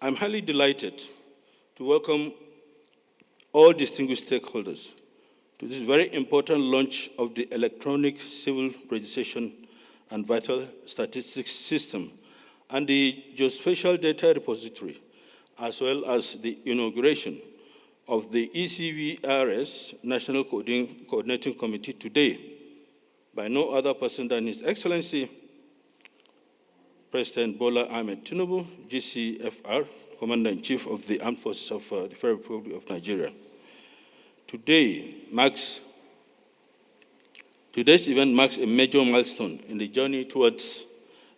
I'm highly delighted to welcome all distinguished stakeholders to this very important launch of the electronic civil registration and vital statistics system and the Geospatial data repository, as well as the inauguration of the e-CRVS National Coordinating Committee today by no other person than His Excellency President Bola Ahmed Tinubu, GCFR, Commander-in-Chief of the Armed Forces of the Federal Republic of Nigeria. Today's event marks a major milestone in the journey towards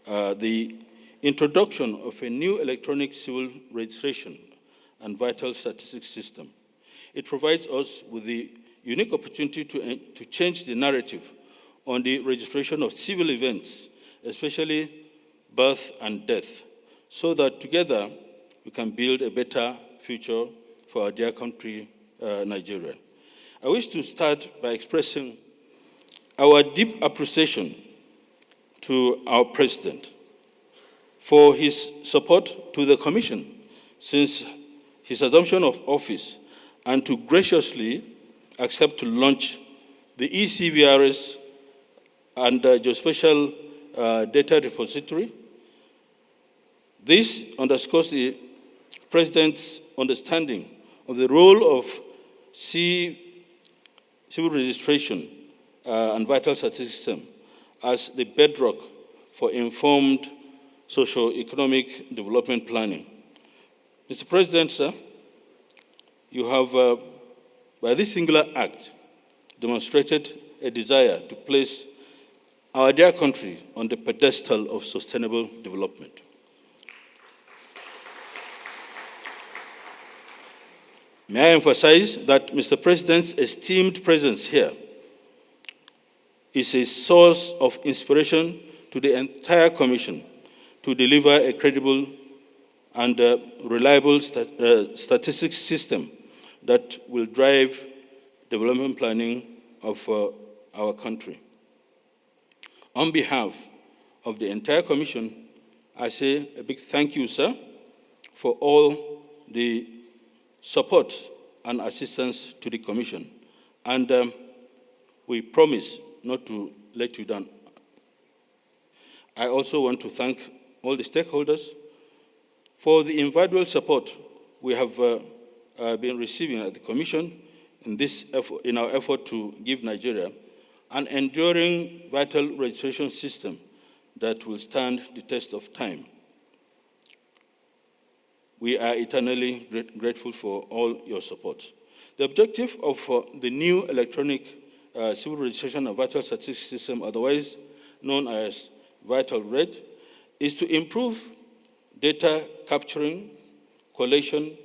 the introduction of a new electronic civil registration and vital statistics system. It provides us with the unique opportunity to change the narrative on the registration of civil events, especially birth and death, so that together we can build a better future for our dear country, Nigeria. I wish to start by expressing our deep appreciation to our President for his support to the Commission since his assumption of office and to graciously accept to launch the e-CRVS and Geospatial data repository. This underscores the President's understanding of the role of civil registration and vital statistics system as the bedrock for informed socio-economic development planning. Mr. President, sir, you have, by this singular act, demonstrated a desire to place our dear country on the pedestal of sustainable development. May I emphasize that Mr. President's esteemed presence here is a source of inspiration to the entire Commission to deliver a credible and reliable statistics system that will drive development planning of our country. On behalf of the entire Commission, I say a big thank you, sir, for all the support and assistance to the Commission. And we promise not to let you down. I also want to thank all the stakeholders for the invaluable support we have been receiving at the Commission in our effort to give Nigeria an enduring vital registration system that will stand the test of time. We are eternally grateful for all your support. The objective of the new electronic civil registration and vital statistics system, otherwise known as Vital Reg, is to improve data capturing, collation,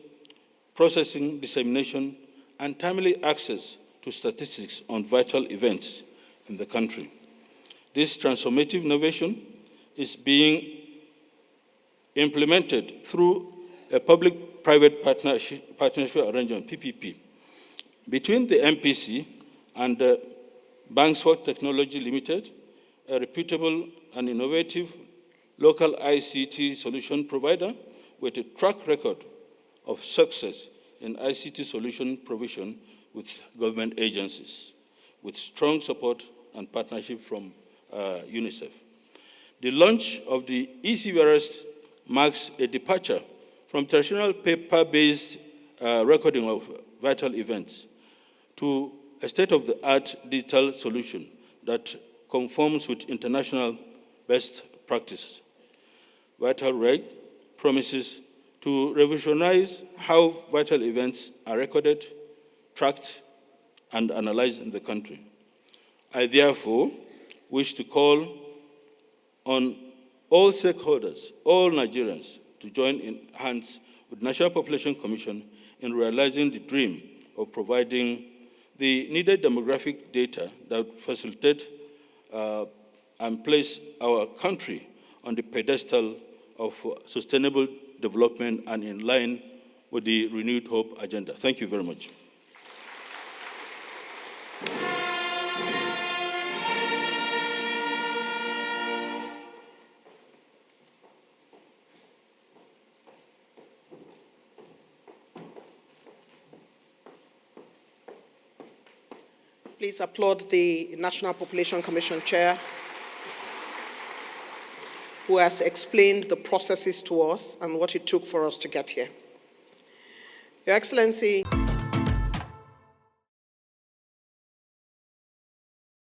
processing, dissemination, and timely access to statistics on vital events in the country. This transformative innovation is being implemented through a public-private partnership arrangement, PPP, between the MPC and Banksford Technology Limited, a reputable and innovative local ICT solution provider with a track record of success in ICT solution provision with government agencies, with strong support and partnership from UNICEF. The launch of the e-CRVS marks a departure from traditional paper-based recording of vital events to a state-of-the-art digital solution that conforms with international best practices. Vital Reg promises to revolutionize how vital events are recorded, tracked, and analyzed in the country. I therefore wish to call on all stakeholders, all Nigerians, to join in hands with National Population Commission in realizing the dream of providing the needed demographic data that facilitate and place our country on the pedestal of sustainable development and in line with the Renewed Hope agenda. Thank you very much. Please applaud the National Population Commission Chair, who has explained the processes to us and what it took for us to get here. Your Excellency,